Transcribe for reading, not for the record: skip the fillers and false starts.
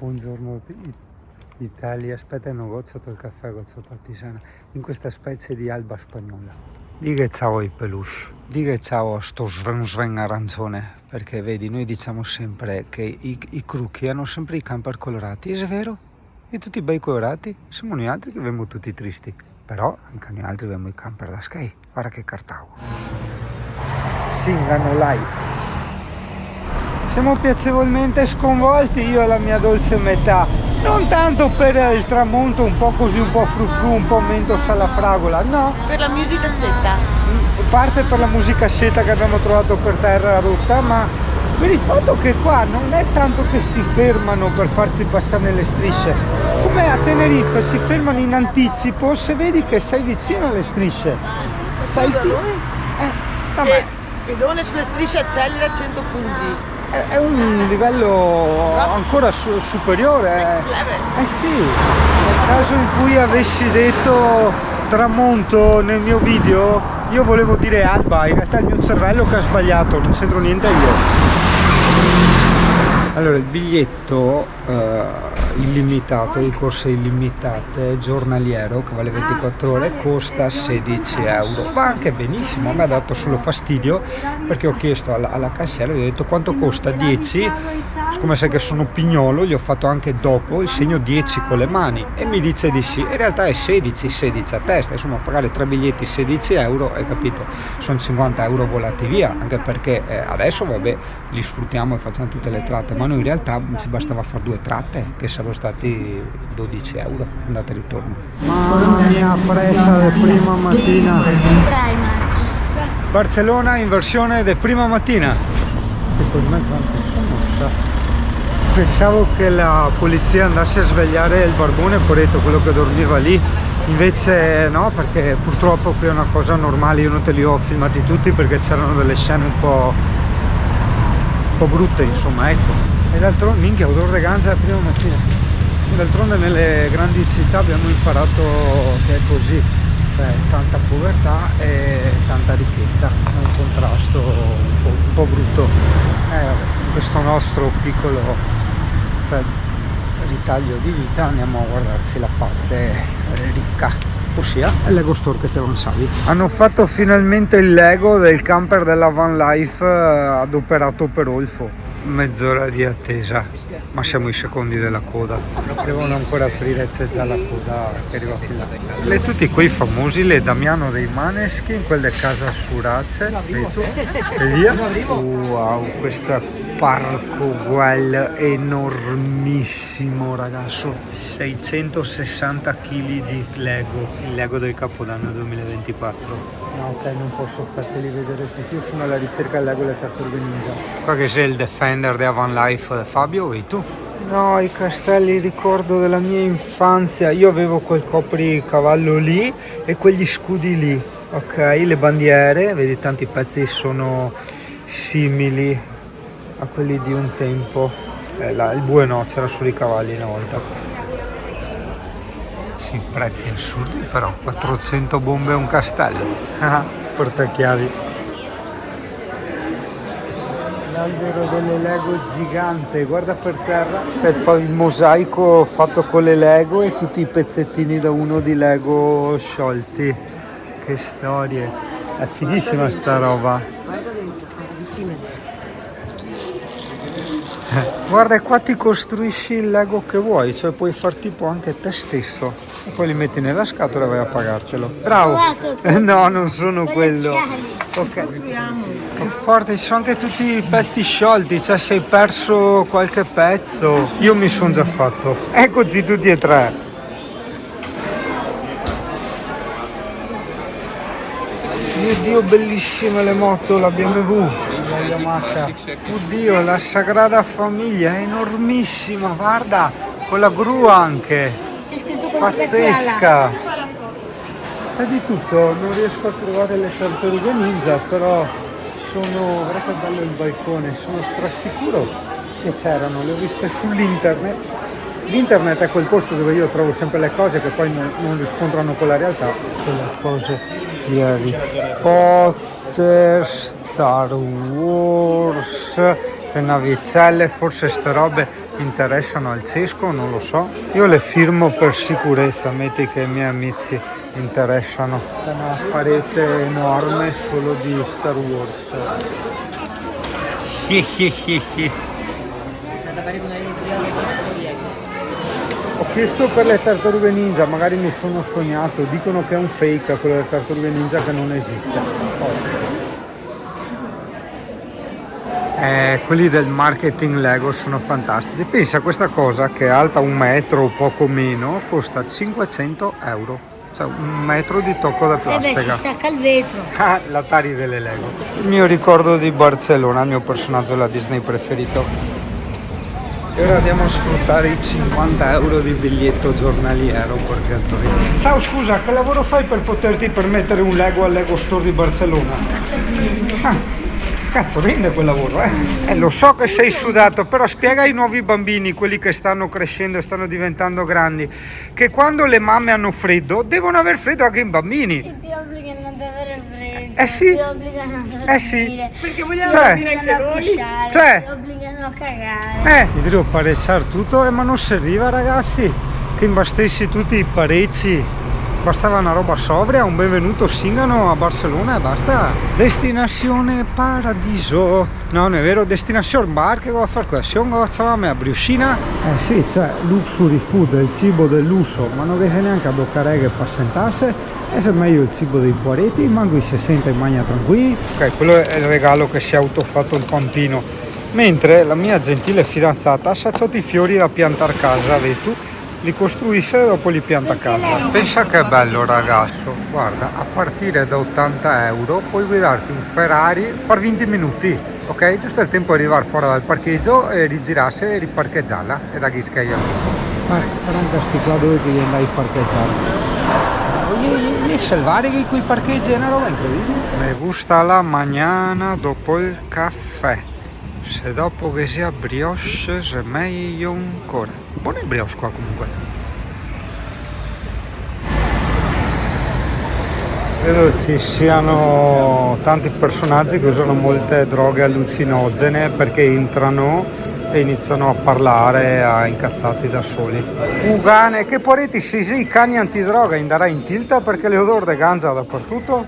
Buongiorno Italia, aspetta non gocciato il caffè, gocciato la tisana, in questa specie di alba spagnola. Dica ciao ai peluche, dica ciao a sto sven arancione, perché vedi, noi diciamo sempre che i crucchi hanno sempre i camper colorati, è vero? E tutti bei colorati, siamo noi altri che vediamo tutti tristi, però anche noi altri vediamo i camper da sky, guarda che cartao. Singano live. Siamo piacevolmente sconvolti, io e la mia dolce metà, non tanto per il tramonto un po' così, un po' frufru, un po' mentos alla fragola, no. Per la musicassetta. Parte per la musicassetta che abbiamo trovato per terra rotta, ma per il fatto che qua non è tanto che si fermano per farsi passare nelle strisce, come a Tenerife si fermano in anticipo se vedi che sei vicino alle strisce. Ah sì, Sai da ti... noi. vabbè. Pedone sulle strisce accelera a 100 punti. È un livello ancora superiore. Next level. Sì, nel caso in cui avessi detto tramonto nel mio video, io volevo dire alba, in realtà è il mio cervello che ha sbagliato, non c'entro niente io. Allora, il biglietto illimitato, di corse illimitate, giornaliero, che vale 24 ore, costa 16 euro. Va anche benissimo, a me ha dato solo fastidio perché ho chiesto alla cassiera, gli ho detto quanto costa, 10, siccome sai che sono pignolo, gli ho fatto anche dopo il segno 10 con le mani e mi dice di sì, in realtà è 16 a testa, insomma pagare 3 biglietti 16 euro, hai capito, sono 50 euro volati via, anche perché adesso vabbè li sfruttiamo e facciamo tutte le tratte, ma noi in realtà ci bastava fare 2 tratte che sarebbero stati 12 euro andata e ritorno. Mamma mia, presa di prima mattina. Barcellona in versione di prima mattina. E poi in mezzo anche sono. Pensavo che la polizia andasse a svegliare il barbone Poretto, quello che dormiva lì, invece no, perché purtroppo qui è una cosa normale, io non te li ho filmati tutti perché c'erano delle scene un po' brutte, insomma, ecco. E d'altronde, minchia, odore di ganza la prima mattina. E d'altronde nelle grandi città abbiamo imparato che è così, cioè tanta povertà e tanta ricchezza, è un contrasto un po' brutto. In questo nostro piccolo ritaglio di vita andiamo a guardarci la parte ricca, ossia il Lego Store che te avanzavi. Hanno fatto finalmente il Lego del camper della Van Life adoperato per Olfo. Mezz'ora di attesa, ma siamo i secondi della coda. Devono ancora aprire, c'è già la coda che arriva fin là. Tutti quei famosi, le Damiano dei Maneskin, quelle Casa Surace, e via. Wow, questo parco Güell enormissimo, ragazzo. 660 kg di Lego, il Lego del Capodanno 2024. No, ok, non posso farteli vedere tutti, io sono alla ricerca del Lego delle tartarughe ninja. Qua che sei il Defender di Van Life, Fabio, e tu? No, i castelli ricordo della mia infanzia, io avevo quel copricavallo lì e quegli scudi lì, ok, le bandiere, vedi tanti pezzi sono simili a quelli di un tempo, il bue no, c'era solo i cavalli una volta. Sì, prezzi assurdi però, 400 bombe a un castello, portachiavi. L'albero delle Lego gigante, guarda per terra, c'è poi il mosaico fatto con le Lego e tutti i pezzettini da uno di Lego sciolti. Che storie, è finissima sta roba. Guarda, qua ti costruisci il Lego che vuoi, cioè puoi far tipo anche te stesso e poi li metti nella scatola e vai a pagarcelo. Bravo! No, non sono quello. Ok. Che forte, ci sono anche tutti i pezzi sciolti, cioè se hai perso qualche pezzo. Io mi sono già fatto. Eccoci tutti e tre. Mio Dio, bellissime le moto, la BMW, la Yamaha. Oddio, la Sagrada Famiglia è enormissima, guarda, con la gru anche. C'è scritto con pazzesca. Sa di tutto, non riesco a trovare le tartarughe ninja, però sono, guarda che bello il balcone, sono strasicuro che c'erano, le ho viste sull'internet. L'internet è quel posto dove io trovo sempre le cose che poi non riscontrano con la realtà. Quelle cose di Harry Potter, Star Wars, le navicelle, forse ste robe interessano al Cesco, non lo so. Io le firmo per sicurezza, metti che i miei amici interessano. C'è una parete enorme solo di Star Wars. Ho chiesto per le tartarughe ninja, magari mi sono sognato, dicono che è un fake quello delle tartarughe ninja, che non esiste. Quelli del marketing Lego sono fantastici. Pensa a questa cosa che è alta 1 metro o poco meno, costa 500 euro, cioè 1 metro di tocco da plastica. Si stacca il vetro. Ah, l'Atari delle Lego. Il mio ricordo di Barcellona, il mio personaggio della Disney preferito. E ora andiamo a sfruttare i 50 euro di biglietto giornaliero perché a Torino. Ciao, scusa, che lavoro fai per poterti permettere un Lego al Lego Store di Barcellona? Cazzo, rende quel lavoro, lo so che sei sudato, però spiega ai nuovi bambini, quelli che stanno crescendo e stanno diventando grandi, che quando le mamme hanno freddo, devono aver freddo anche i bambini. E ti obbligano ad avere freddo. Sì. Ti obbligano ad dormire. Perché vogliamo Cioè, dormire anche a noi? pisciare. Cioè. Ti obbligano a cagare. Io devo pareggiare tutto, ma non serviva, ragazzi, che imbastessi tutti i parecchi. Bastava una roba sobria, un benvenuto Singano a Barcellona e basta. Destinazione paradiso. No, non è vero, destinazione bar, che cosa fare qua? Siamo a Briuscina. Sì, cioè luxury food, il cibo del lusso, ma non riesce neanche a toccare che per sentarsi. E se è meglio il cibo dei poretti, manco si sente in magna tranquilli. Ok, quello è il regalo che si è autofatto il pampino. Mentre la mia gentile fidanzata ha i fiori da piantare a casa, vedi tu? Li costruisce e dopo li pianta a casa. Pensa che bello, ragazzo, guarda, a partire da 80 euro puoi guidarti un Ferrari per 20 minuti, ok? Giusto il tempo di arrivare fuori dal parcheggio e rigirarsi e riparcheggiarla, e da chi scaia. Però un sti qua dove che gli andai a parcheggiare. Gli salvare che qui parcheggi è una roba incredibile. Me gusta la mañana dopo il caffè. Se dopo che sia brioche è meglio ancora. Buone brioche qua comunque. Credo ci siano tanti personaggi che usano molte droghe allucinogene perché entrano e iniziano a parlare a incazzati da soli. Ugane, che poreti sì, i cani antidroga in darà in tilta perché le odor de ganza dappertutto.